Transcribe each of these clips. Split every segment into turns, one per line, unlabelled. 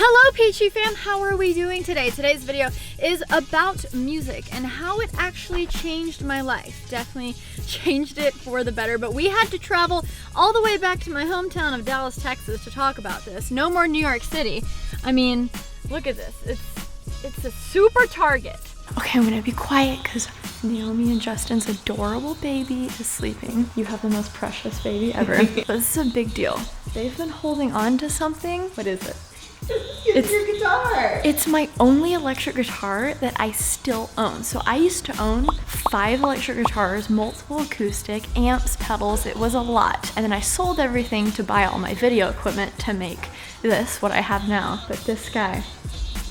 Hello Peachy Fam, how are we doing today? Today's video is about music and how it actually changed my life. Definitely changed it for the better, but we had to travel all the way back to my hometown of Dallas, Texas to talk about this. No more New York City. I mean, look at this. It's a super Target. Okay, I'm gonna be quiet because Naomi and Justin's adorable baby is sleeping. You have the most precious baby ever. But this is a big deal. They've been holding on to something. What is it?
It's your guitar.
It's my only electric guitar that I still own. So I used to own 5 electric guitars, multiple acoustic, amps, pedals. It was a lot. And then I sold everything to buy all my video equipment to make this, what I have now. But this guy,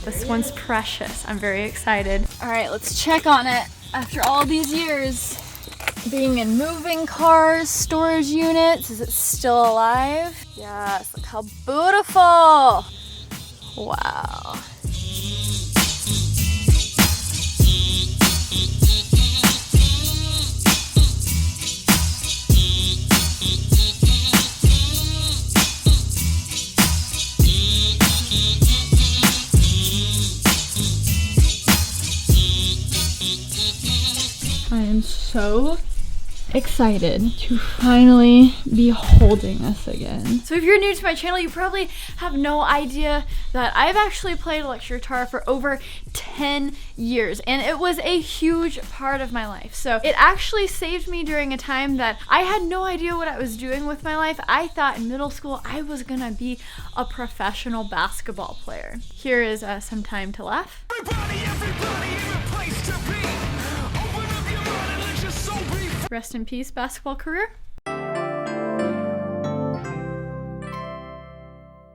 this one's precious. I'm very excited. All right, let's check on it. After all these years being in moving cars, storage units, is it still alive? Yes, look how beautiful. Wow. I am so excited to finally be holding this again. So if you're new to my channel, you probably have no idea that I've actually played electric guitar for over 10 years, and it was a huge part of my life. So it actually saved me during a time that I had no idea what I was doing with my life. I thought in middle school I was gonna be a professional basketball player. Here is some time to laugh. Everybody in a place to be. Open up your mind and let your soul be. Rest in peace, basketball career.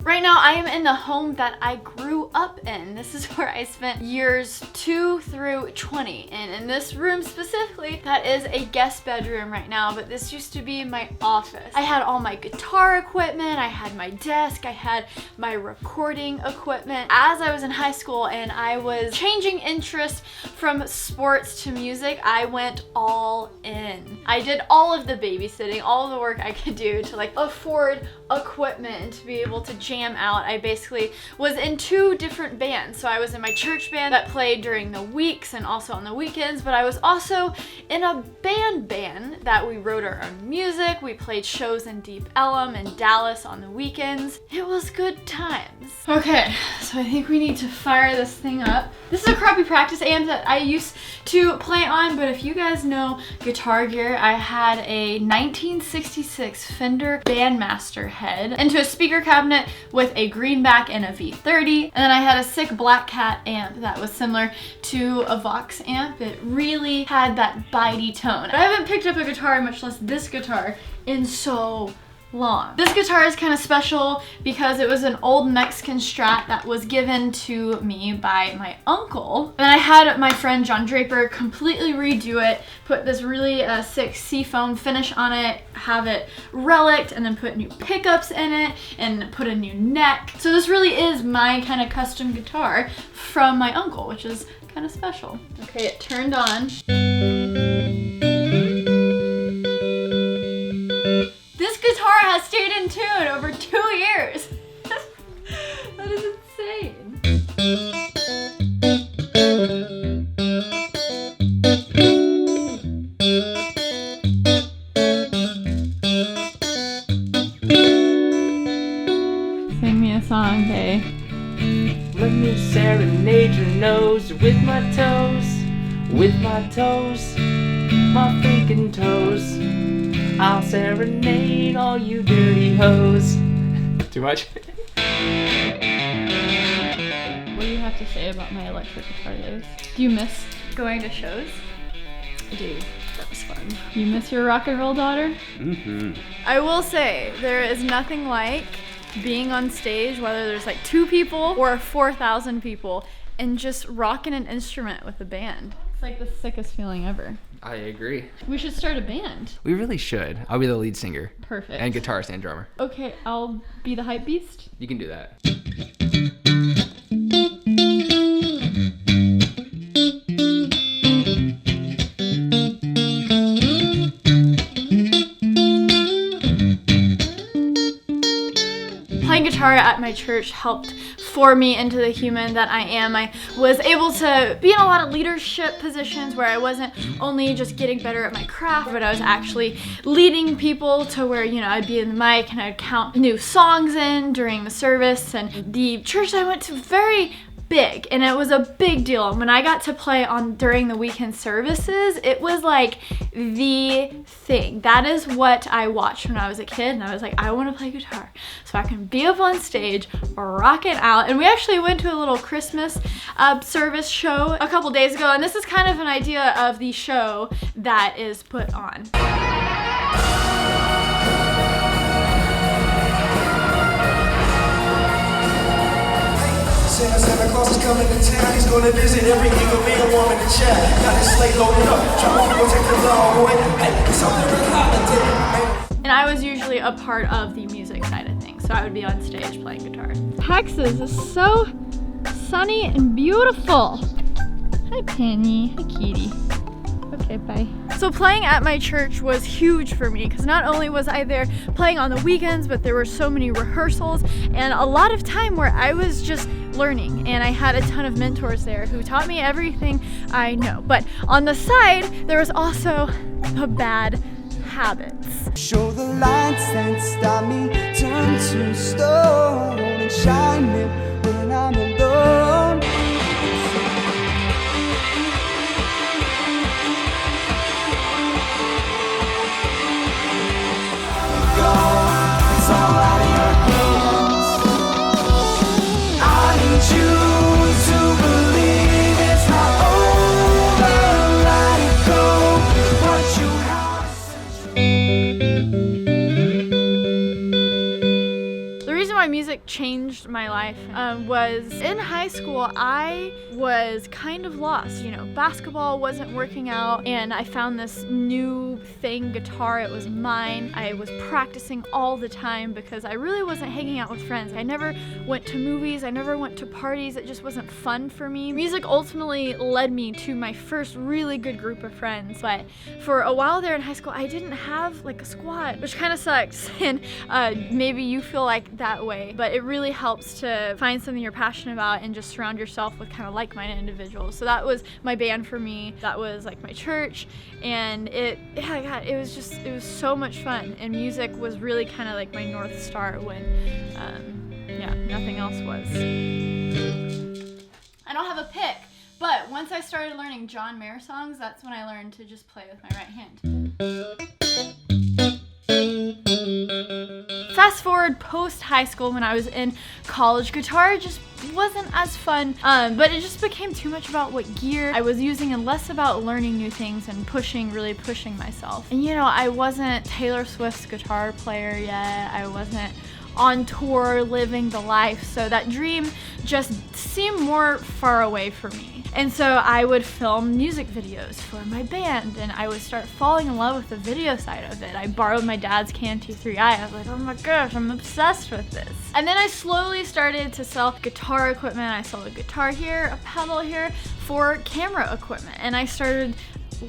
Right now, I am in the home that I grew up in. This is where I spent years 2 through 20. And in this room specifically, that is a guest bedroom right now, but this used to be my office. I had all my guitar equipment, I had my desk, I had my recording equipment. As I was in high school and I was changing interests from sports to music, I went all in. I did all of the babysitting, all of the work I could do to like afford equipment and to be able to jam out. I basically was in 2 different bands. So I was in my church band that played during the weeks and also on the weekends, but I was also in a band that we wrote our own music. We played shows in Deep Ellum and Dallas on the weekends. It was good times. Okay, so I think we need to fire this thing up. This is a crappy practice amp that I used to play on, but if you guys know guitar gear, I had a 1966 Fender Bandmaster head into a speaker cabinet with a greenback and a V30, and then I had a sick Black Cat amp that was similar to a Vox amp. It really had that bitey tone. I haven't picked up a guitar, much less this guitar, in so long. This guitar is kind of special because it was an old Mexican Strat that was given to me by my uncle. And I had my friend John Draper completely redo it, put this really sick seafoam finish on it, have it relicked, and then put new pickups in it, and put a new neck. So this really is my kind of custom guitar from my uncle, which is kind of special. Okay, it turned on. This guitar has stayed in tune over 2 years. That is insane. Sing me a song, Kay.
Let me serenade your nose with my toes, my freaking toes. I'll serenade all you dirty hoes. Too much?
What do you have to say about my electric guitar days? Do you miss going to shows?
I do. That was fun.
You miss your rock and roll daughter?
Mm-hmm.
I will say, there is nothing like being on stage, whether there's like 2 people or 4,000 people, and just rocking an instrument with a band. It's like the sickest feeling ever.
I agree.
We should start a band.
We really should. I'll be the lead singer.
Perfect.
And guitarist and drummer.
Okay, I'll be the hype beast.
You can do that.
Playing guitar at my church helped form me into the human that I am. I was able to be in a lot of leadership positions where I wasn't only just getting better at my craft, but I was actually leading people to where, you know, I'd be in the mic and I'd count new songs in during the service. And the church I went to very big, and it was a big deal. And when I got to play on during the weekend services, it was like the thing. That is what I watched when I was a kid, and I was like, I want to play guitar so I can be up on stage rocking out. And we actually went to a little Christmas service show a couple days ago, and this is kind of an idea of the show that is put on.
Santa Claus is coming to town. He's gonna visit every eagle man, woman, and child. Got his sleigh loaded up, trying to take the long way. Hey, it's something really holiday.
And I was usually a part of the music side of things, so I would be on stage playing guitar. Texas is so sunny and beautiful. Hi, Penny. Hi, Kitty. Okay, bye. So playing at my church was huge for me because not only was I there playing on the weekends, but there were so many rehearsals and a lot of time where I was just learning, and I had a ton of mentors there who taught me everything I know. But on the side, there was also the bad habits.
Show the lights and stop me, turn to stone and shine it when I'm alone. It's all out of your hands. I need you to believe it's not over. Let it go. What you have.
The reason why music changed my life was in high school, I was kind of lost. You know, basketball wasn't working out, and I found this new thing, guitar. It was mine. I was practicing all the time because I really wasn't hanging out with friends. I never went to movies. I never went to parties. It just wasn't fun for me. Music ultimately led me to my first really good group of friends, but for a while there in high school, I didn't have like a squad, which kind of sucks. And maybe you feel like that way, but it really helps to find something you're passionate about and just surround yourself with kind of like-minded individuals. So that was my band for me. That was like my church, and it was so much fun. And music was really kind of like my North Star when, nothing else was. I don't have a pick, but once I started learning John Mayer songs, that's when I learned to just play with my right hand. Fast forward post high school when I was in college, guitar just wasn't as fun, but it just became too much about what gear I was using and less about learning new things and really pushing myself. And you know, I wasn't Taylor Swift's guitar player yet. I wasn't on tour living the life, so that dream just seemed more far away for me. And so I would film music videos for my band, and I would start falling in love with the video side of it. I borrowed my dad's Canon T3i. I was like, oh my gosh, I'm obsessed with this. And then I slowly started to sell guitar equipment. I sold a guitar here, a pedal here for camera equipment, and I started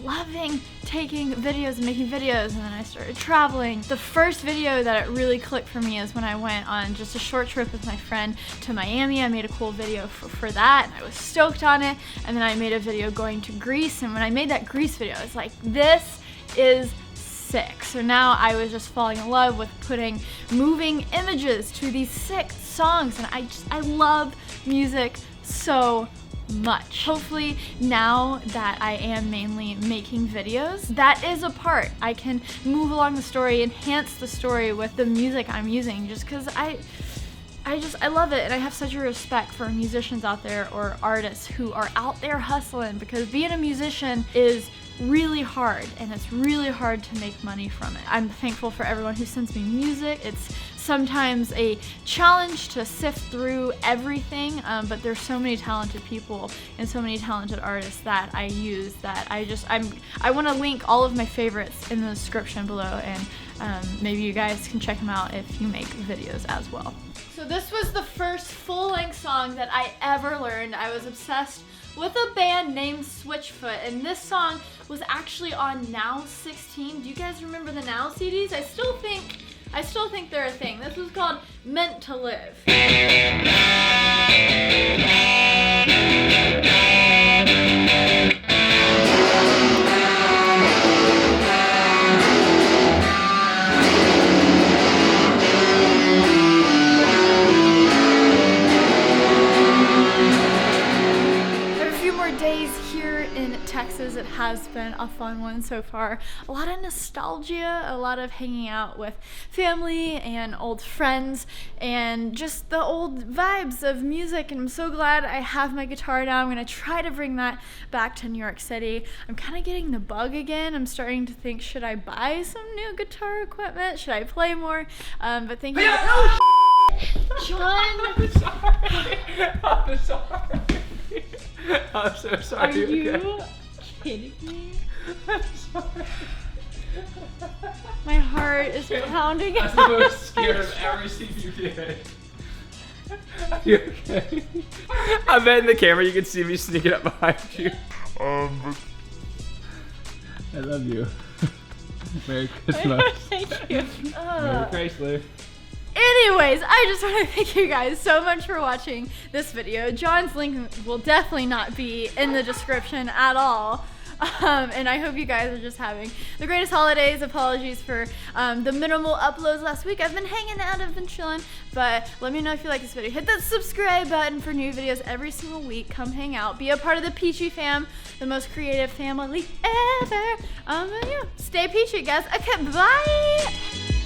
loving taking videos and making videos, and then I started traveling. The first video that it really clicked for me is when I went on just a short trip with my friend to Miami. I made a cool video for that, and I was stoked on it. And then I made a video going to Greece, and when I made that Greece video, I was like, this is sick. So now I was just falling in love with putting moving images to these sick songs, and I love music so much. Hopefully now that I am mainly making videos, that is a part. I can move along the story, enhance the story with the music I'm using, just because I love it, and I have such a respect for musicians out there or artists who are out there hustling, because being a musician is really hard, and it's really hard to make money from it. I'm thankful for everyone who sends me music. It's sometimes a challenge to sift through everything, but there's so many talented people and so many talented artists that I use that I want to link all of my favorites in the description below, and maybe you guys can check them out if you make videos as well. So this was the first full-length song that I ever learned. I was obsessed with a band named Switchfoot, and this song was actually on Now 16. Do you guys remember the Now CDs? I still think I still think they're a thing. This was called Meant to Live. Days here in Texas. It has been a fun one so far. A lot of nostalgia, a lot of hanging out with family and old friends, and just the old vibes of music. And I'm so glad I have my guitar now. I'm gonna try to bring that back to New York City. I'm kind of getting the bug again. I'm starting to think, should I buy some new guitar equipment? Should I play more? But thank you. John!
I'm sorry. I'm sorry. I'm so sorry.
Are you kidding me?
I'm sorry.
My heart is pounding.
I'm the most scared I've ever seen you get. Are you okay? I bet in the camera you can see me sneaking up behind you. I love you. Merry Christmas.
Thank you.
Merry Chrysler.
Anyways, I just want to thank you guys so much for watching this video. John's link will definitely not be in the description at all. And I hope you guys are just having the greatest holidays. Apologies for the minimal uploads last week. I've been hanging out, I've been chilling, but let me know if you like this video. Hit that subscribe button for new videos every single week. Come hang out. Be a part of the Peachy Fam, the most creative family ever. Yeah, stay peachy, guys. Okay, bye.